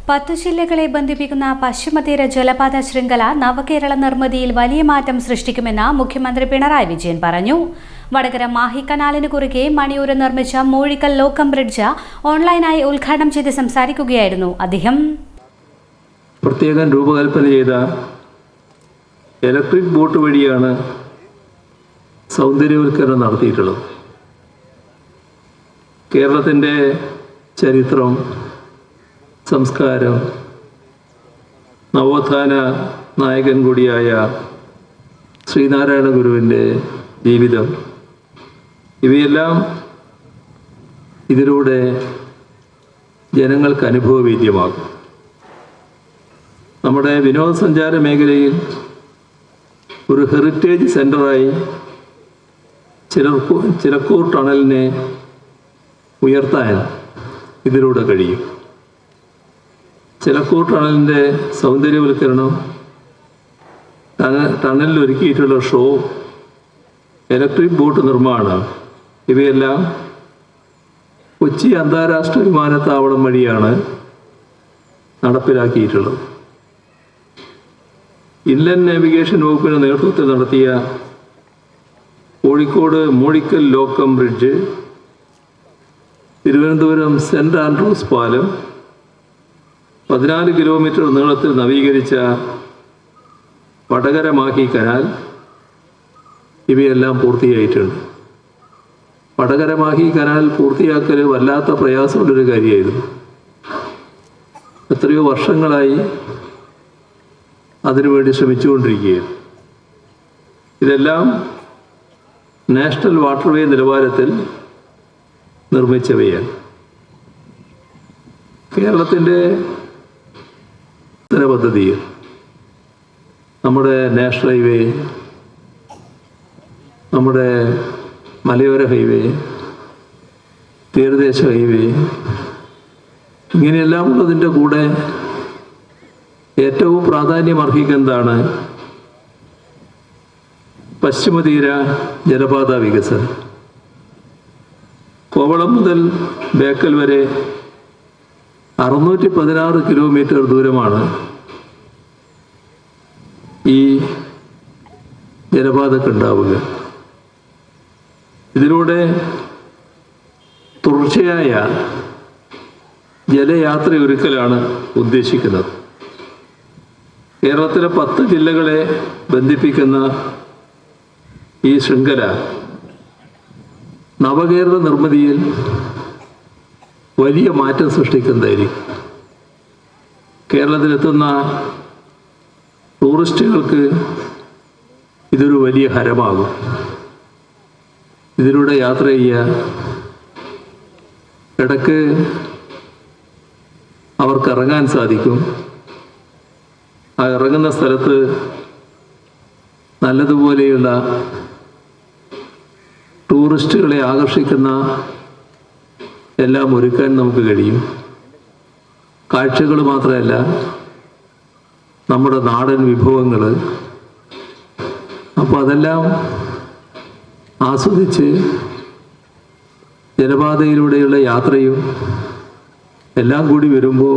10 ജില്ലകളെ ബന്ധിപ്പിക്കുന്ന പശ്ചിമതീര ജലപാത ശൃംഖല നവകേരള നിർമ്മിതിയിൽ വലിയ മാറ്റം സൃഷ്ടിക്കുമെന്ന് മുഖ്യമന്ത്രി പിണറായി വിജയൻ പറഞ്ഞു. വടകര മാഹി കനാലിന് കുറുകെ മണിയൂർ നിർമ്മിച്ച മൂഴിക്കൽ ലോക്കം ബ്രിഡ്ജ് ഓൺലൈനായി ഉദ്ഘാടനം ചെയ്ത് സംസാരിക്കുകയായിരുന്നു അദ്ദേഹം. പ്രത്യേകം രൂപകൽപ്പന ചെയ്ത ഇലക്ട്രിക് ബോട്ട് വഴിയാണ് സൗന്ദര്യവൽക്കരണം നടത്തിയിട്ടുള്ളത്. കേരളത്തിൻ്റെ ചരിത്രം, സംസ്കാരം, നവോത്ഥാന നായകൻ കൂടിയായ ശ്രീനാരായണ ഗുരുവിൻ്റെ ജീവിതം, ഇവയെല്ലാം ഇതിലൂടെ ജനങ്ങൾക്ക് അനുഭവവേദ്യമാകും. നമ്മുടെ വിനോദസഞ്ചാര മേഖലയിൽ ഒരു ഹെറിറ്റേജ് സെൻ്ററായി ചിലക്കൂർ ടണലിനെ ഉയർത്താൻ ഇതിലൂടെ കഴിയും. ചിലക്കൂർ ടണലിൻ്റെ സൗന്ദര്യവൽക്കരണം, ടണലിൽ ഒരുക്കിയിട്ടുള്ള ഷോ, ഇലക്ട്രിക് ബോട്ട് നിർമ്മാണം, ഇവയെല്ലാം കൊച്ചി അന്താരാഷ്ട്ര വിമാനത്താവളം വഴിയാണ് നടപ്പിലാക്കിയിട്ടുള്ളത്. ഇൻലൻഡ് നാവിഗേഷൻ വകുപ്പിൻ്റെ നേതൃത്വത്തിൽ നടത്തിയ കോഴിക്കോട് മൂഴിക്കൽ ലോക്കം ബ്രിഡ്ജ്, തിരുവനന്തപുരം സെൻറ് ആൻഡ്രൂസ് പാലം, 14 കിലോമീറ്റർ നീളത്തിൽ നവീകരിച്ച വടകര മാഹി കനാൽ, ഇവയെല്ലാം പൂർത്തിയായിട്ടുണ്ട്. വടകര മാഹി കനാൽ പൂർത്തിയാക്കൽ വല്ലാത്ത പ്രയാസമുള്ളൊരു കാര്യമായിരുന്നു. എത്രയോ വർഷങ്ങളായി അതിനുവേണ്ടി ശ്രമിച്ചുകൊണ്ടിരിക്കുകയാണ്. ഇതെല്ലാം നാഷണൽ വാട്ടർവേ നിലവാരത്തിൽ നിർമ്മിച്ചവയാണ്. കേരളത്തിൻ്റെ പദ്ധതിയിൽ നമ്മുടെ നാഷണൽ ഹൈവേ, നമ്മുടെ മലയോര ഹൈവേ, തീരദേശ ഹൈവേ, ഇങ്ങനെയെല്ലാം ഉള്ളതിൻ്റെ കൂടെ ഏറ്റവും പ്രാധാന്യം അർഹിക്കുന്നതാണ് പശ്ചിമതീര ജലപാത വികസനം. കോവളം മുതൽ ബേക്കൽ വരെ 616 കിലോമീറ്റർ ദൂരമാണ് ഈ ജലപാതക്കുണ്ടാവുക. ഇതിലൂടെ തുടർച്ചയായ ജലയാത്രയൊരുക്കലാണ് ഉദ്ദേശിക്കുന്നത്. കേരളത്തിലെ 10 ജില്ലകളെ ബന്ധിപ്പിക്കുന്ന ഈ ശൃംഖല നവകേരള നിർമ്മിതിയിൽ വലിയ മാറ്റം സൃഷ്ടിക്കുന്നതായിരിക്കും. കേരളത്തിലെത്തുന്ന ടൂറിസ്റ്റുകൾക്ക് ഇതൊരു വലിയ ഹരമാകും. ഇതിലൂടെ യാത്ര ചെയ്യുക, ഇടയ്ക്ക് അവർക്ക് ഇറങ്ങാൻ സാധിക്കും. ആ ഇറങ്ങുന്ന സ്ഥലത്ത് നല്ലതുപോലെയുള്ള ടൂറിസ്റ്റുകളെ ആകർഷിക്കുന്ന എല്ലാം ഒരുക്കാൻ നമുക്ക് കഴിയും. കാഴ്ചകൾ മാത്രമല്ല, നമ്മുടെ നാടൻ വിഭവങ്ങൾ, അപ്പോൾ അതെല്ലാം ആസ്വദിച്ച് ജലപാതയിലൂടെയുള്ള യാത്രയും എല്ലാം കൂടി വരുമ്പോൾ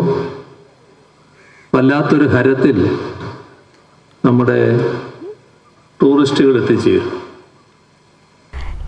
വല്ലാത്തൊരു ഹരത്തിൽ നമ്മുടെ ടൂറിസ്റ്റുകൾ എത്തിച്ചേരും.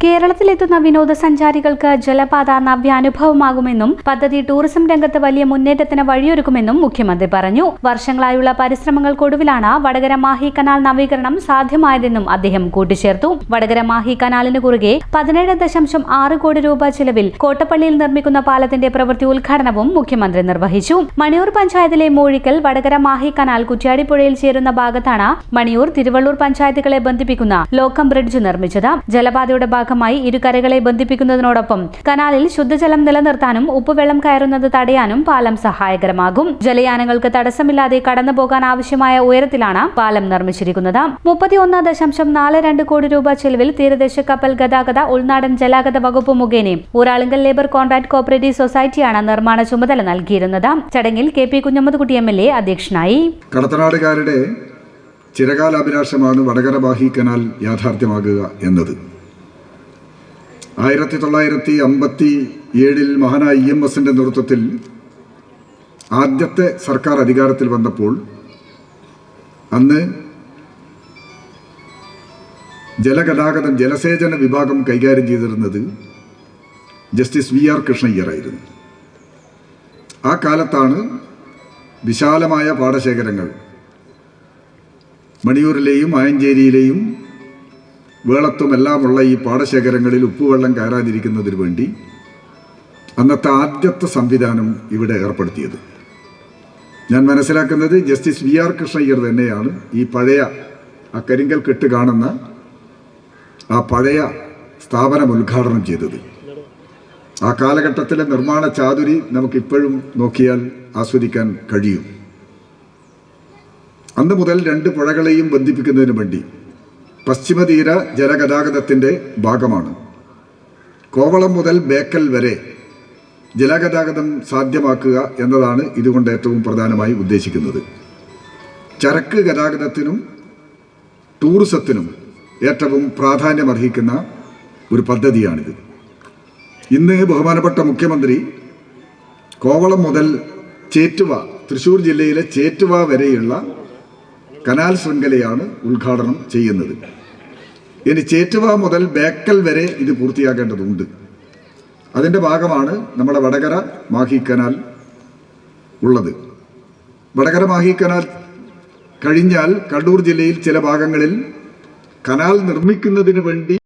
കേരളത്തിലെത്തുന്ന വിനോദസഞ്ചാരികൾക്ക് ജലപാത നവ്യാനുഭവമാകുമെന്നും പദ്ധതി ടൂറിസം രംഗത്ത് വലിയ മുന്നേറ്റത്തിന് വഴിയൊരുക്കുമെന്നും മുഖ്യമന്ത്രി പറഞ്ഞു. വർഷങ്ങളായുള്ള പരിശ്രമങ്ങൾക്കൊടുവിലാണ് വടകര മാഹി കനാൽ നവീകരണം സാധ്യമായതെന്നും അദ്ദേഹം കൂട്ടിച്ചേർത്തു. വടകര മാഹി കനാലിന് കുറുകെ 17.6 കോടി രൂപ ചിലവിൽ കോട്ടപ്പള്ളിയിൽ നിർമ്മിക്കുന്ന പാലത്തിന്റെ പ്രവൃത്തി ഉദ്ഘാടനവും മുഖ്യമന്ത്രി നിർവഹിച്ചു. മണിയൂർ പഞ്ചായത്തിലെ മൂഴിക്കൽ വടകര മാഹി കനാൽ കുറ്റ്യാടിപ്പുഴയിൽ ചേരുന്ന ഭാഗത്താണ് മണിയൂർ തിരുവള്ളൂർ പഞ്ചായത്തുകളെ ബന്ധിപ്പിക്കുന്ന ലോക്കം ബ്രിഡ്ജ് നിർമ്മിച്ചത്. ജലപാതയുടെ ഭാഗമായി ഇരുകരകളെ ബന്ധിപ്പിക്കുന്നതിനോടൊപ്പം കനാലിൽ ശുദ്ധജലം നിലനിർത്താനും ഉപ്പുവെള്ളം കയറുന്നത് തടയാനും പാലം സഹായകരമാകും. ജലയാനങ്ങൾക്ക് തടസ്സമില്ലാതെ കടന്നുപോകാൻ ആവശ്യമായ ഉയരത്തിലാണ് പാലം നിർമ്മിച്ചിരിക്കുന്നത്. 31.42 കോടി രൂപ ചെലവിൽ തീരദേശ കപ്പൽ ഗതാഗത ഉൾനാടൻ ജലാഗത വകുപ്പ് മുഖേന ഊരാളുങ്കൽ ലേബർ കോൺട്രാക്ട് കോപ്പറേറ്റീവ് സൊസൈറ്റിയാണ് നിർമ്മാണ ചുമതല നൽകിയിരുന്നത്. ചടങ്ങിൽ കെ.പി. കുഞ്ഞമ്മദ്കുട്ടി MLA അധ്യക്ഷനായി. കടത്തനാടുകാരുടെ ചിരകാല അഭിലാഷമാണ് വടകര മാഹി കനാൽ യാഥാർത്ഥ്യമാകുക എന്നത്. 1957 മഹാനായ EMSന്റെ നേതൃത്വത്തിൽ ആദ്യത്തെ സർക്കാർ അധികാരത്തിൽ വന്നപ്പോൾ അന്ന് ജലസേചന വിഭാഗം കൈകാര്യം ചെയ്തിരുന്നത് ജസ്റ്റിസ് വി.ആർ. കൃഷ്ണയ്യരായിരുന്നു. ആ കാലത്താണ് വിശാലമായ പാടശേഖരങ്ങൾ മണിയൂരിലെയും ആയഞ്ചേരിയിലെയും വേളത്തുമെല്ലാമുള്ള ഈ പാടശേഖരങ്ങളിൽ ഉപ്പുവെള്ളം കയറാതിരിക്കുന്നതിന് വേണ്ടി അന്നത്തെ ആദ്യത്തെ സംവിധാനം ഇവിടെ ഏർപ്പെടുത്തിയത്. ഞാൻ മനസ്സിലാക്കുന്നത് ജസ്റ്റിസ് വി.ആർ. കൃഷ്ണയ്യർ തന്നെയാണ് ഈ പഴയ ആ കരിങ്കൽ കെട്ട് കാണുന്ന ആ പഴയ സ്ഥാപനം ഉദ്ഘാടനം ചെയ്തത്. ആ കാലഘട്ടത്തിലെ നിർമ്മാണ ചാതുരി നമുക്കിപ്പോഴും നോക്കിയാൽ ആസ്വദിക്കാൻ കഴിയും. അന്ന് മുതൽ രണ്ട് പുഴകളെയും ബന്ധിപ്പിക്കുന്നതിന് വേണ്ടി പശ്ചിമതീര ജലഗതാഗതത്തിൻ്റെ ഭാഗമാണ് കോവളം മുതൽ ബേക്കൽ വരെ ജലഗതാഗതം സാധ്യമാക്കുക എന്നതാണ് ഇതുകൊണ്ട് ഏറ്റവും പ്രധാനമായി ഉദ്ദേശിക്കുന്നത്. ചരക്ക് ഗതാഗതത്തിനും ടൂറിസത്തിനും ഏറ്റവും പ്രാധാന്യമർഹിക്കുന്ന ഒരു പദ്ധതിയാണിത്. ഇന്ന് ബഹുമാനപ്പെട്ട മുഖ്യമന്ത്രി കോവളം മുതൽ ചേറ്റുവ, തൃശ്ശൂർ ജില്ലയിലെ ചേറ്റുവ വരെയുള്ള കനാൽ ശൃംഖലയാണ് ഉദ്ഘാടനം ചെയ്യുന്നത്. ഇനി ചേറ്റുവ മുതൽ ബേക്കൽ വരെ ഇത് പൂർത്തിയാക്കേണ്ടതുണ്ട്. അതിൻ്റെ ഭാഗമാണ് നമ്മുടെ വടകര മാഹി കനാൽ ഉള്ളത്. വടകര മാഹി കനാൽ കഴിഞ്ഞാൽ കണ്ണൂർ ജില്ലയിൽ ചില ഭാഗങ്ങളിൽ കനാൽ നിർമ്മിക്കുന്നതിന് വേണ്ടി